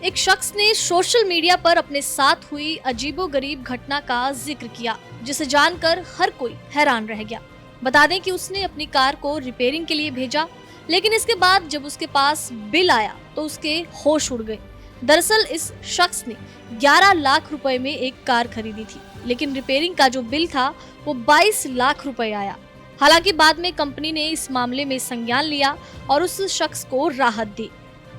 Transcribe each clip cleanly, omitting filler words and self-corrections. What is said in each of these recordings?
एक शख्स ने सोशल मीडिया पर अपने साथ हुई अजीबोगरीब घटना का जिक्र किया, जिसे जानकर हर कोई हैरान रह गया। बता दें कि उसने अपनी कार को रिपेयरिंग के लिए भेजा, लेकिन इसके बाद जब उसके पास बिल आया तो उसके होश उड़ गए। दरअसल इस शख्स ने 11 लाख रुपए में एक कार खरीदी थी, लेकिन रिपेयरिंग का जो बिल था वो 22 लाख रुपए आया। हालांकि बाद में कंपनी ने इस मामले में संज्ञान लिया और उस शख्स को राहत दी।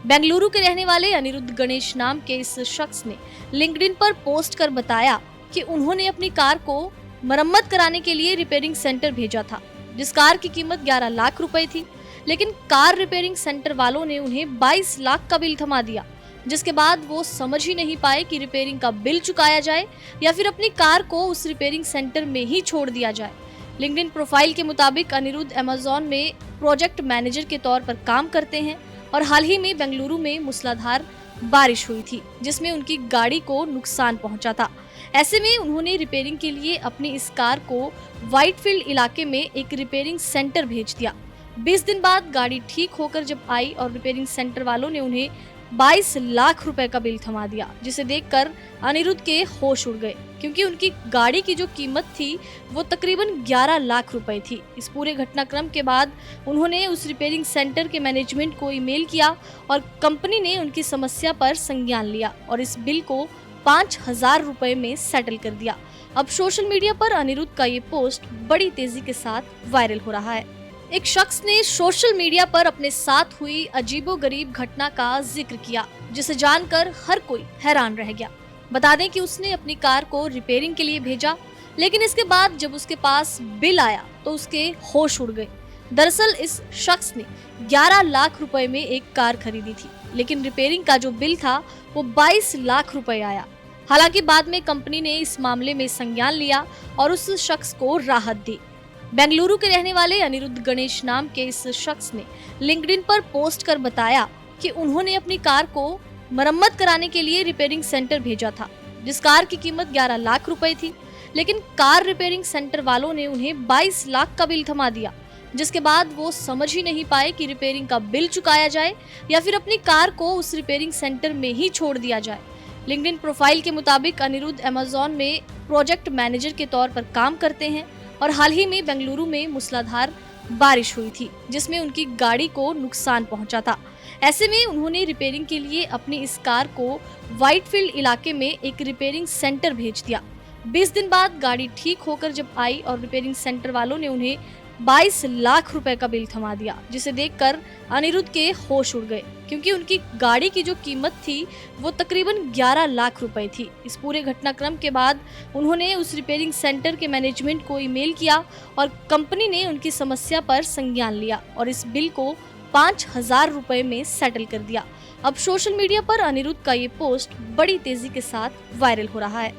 बेंगलुरु के रहने वाले अनिरुद्ध गणेश नाम के इस शख्स ने लिंक्डइन पर पोस्ट कर बताया कि उन्होंने अपनी कार को मरम्मत कराने के लिए रिपेयरिंग सेंटर भेजा था, जिस कार की कीमत 11 लाख रुपए थी। लेकिन कार रिपेयरिंग सेंटर वालों ने उन्हें 22 लाख का बिल थमा दिया, जिसके बाद वो समझ ही नहीं पाए कि रिपेयरिंग का बिल चुकाया जाए या फिर अपनी कार को उस रिपेयरिंग सेंटर में ही छोड़ दिया जाए। लिंक्डइन प्रोफाइल के मुताबिक अनिरुद्ध अमेज़न में प्रोजेक्ट मैनेजर के तौर पर काम करते हैं और हाल ही में बेंगलुरु में मूसलाधार बारिश हुई थी, जिसमें उनकी गाड़ी को नुकसान पहुंचा था। ऐसे में उन्होंने रिपेयरिंग के लिए अपनी इस कार को व्हाइटफील्ड इलाके में एक रिपेयरिंग सेंटर भेज दिया। 20 दिन बाद गाड़ी ठीक होकर जब आई और रिपेयरिंग सेंटर वालों ने उन्हें 22 लाख रुपए का बिल थमा दिया, जिसे देखकर अनिरुद्ध के होश उड़ गए, क्योंकि उनकी गाड़ी की जो कीमत थी वो तकरीबन 11 लाख रुपए थी। इस पूरे घटनाक्रम के बाद उन्होंने उस रिपेयरिंग सेंटर के मैनेजमेंट को ईमेल किया और कंपनी ने उनकी समस्या पर संज्ञान लिया और इस बिल को 5,000 रुपए में सेटल कर दिया। अब सोशल मीडिया पर अनिरुद्ध का ये पोस्ट बड़ी तेजी के साथ वायरल हो रहा है। एक शख्स ने सोशल मीडिया पर अपने साथ हुई अजीबोगरीब घटना का जिक्र किया, जिसे जानकर हर कोई हैरान रह गया। बता दें कि उसने अपनी कार को रिपेयरिंग के लिए भेजा, लेकिन इसके बाद जब उसके पास बिल आया तो उसके होश उड़ गए। दरअसल इस शख्स ने 11 लाख रुपए में एक कार खरीदी थी, लेकिन रिपेयरिंग का जो बिल था वो 22 लाख रुपए आया। हालांकि बाद में कंपनी ने इस मामले में संज्ञान लिया और उस शख्स को राहत दी। बेंगलुरु के रहने वाले अनिरुद्ध गणेश नाम के इस शख्स ने लिंक्डइन पर पोस्ट कर बताया कि उन्होंने अपनी कार को मरम्मत कराने के लिए रिपेयरिंग सेंटर भेजा था, जिस कार की कीमत 11 लाख रुपए थी। लेकिन कार रिपेयरिंग सेंटर वालों ने उन्हें 22 लाख का बिल थमा दिया, जिसके बाद वो समझ ही नहीं पाए कि रिपेयरिंग का बिल चुकाया जाए या फिर अपनी कार को उस रिपेयरिंग सेंटर में ही छोड़ दिया जाए। लिंक्डइन प्रोफाइल के मुताबिक अनिरुद्ध अमेज़न में प्रोजेक्ट मैनेजर के तौर पर काम करते हैं और हाल ही में बेंगलुरु में मूसलाधार बारिश हुई थी, जिसमें उनकी गाड़ी को नुकसान पहुंचा था। ऐसे में उन्होंने रिपेयरिंग के लिए अपनी इस कार को व्हाइटफील्ड इलाके में एक रिपेयरिंग सेंटर भेज दिया। 20 दिन बाद गाड़ी ठीक होकर जब आई और रिपेयरिंग सेंटर वालों ने उन्हें 22 लाख रुपए का बिल थमा दिया, जिसे देखकर अनिरुद्ध के होश उड़ गए, क्योंकि उनकी गाड़ी की जो कीमत थी वो तकरीबन 11 लाख रुपए थी। इस पूरे घटनाक्रम के बाद उन्होंने उस रिपेयरिंग सेंटर के मैनेजमेंट को ईमेल किया और कंपनी ने उनकी समस्या पर संज्ञान लिया और इस बिल को 5,000 रुपए में सेटल कर दिया। अब सोशल मीडिया पर अनिरुद्ध का ये पोस्ट बड़ी तेजी के साथ वायरल हो रहा है।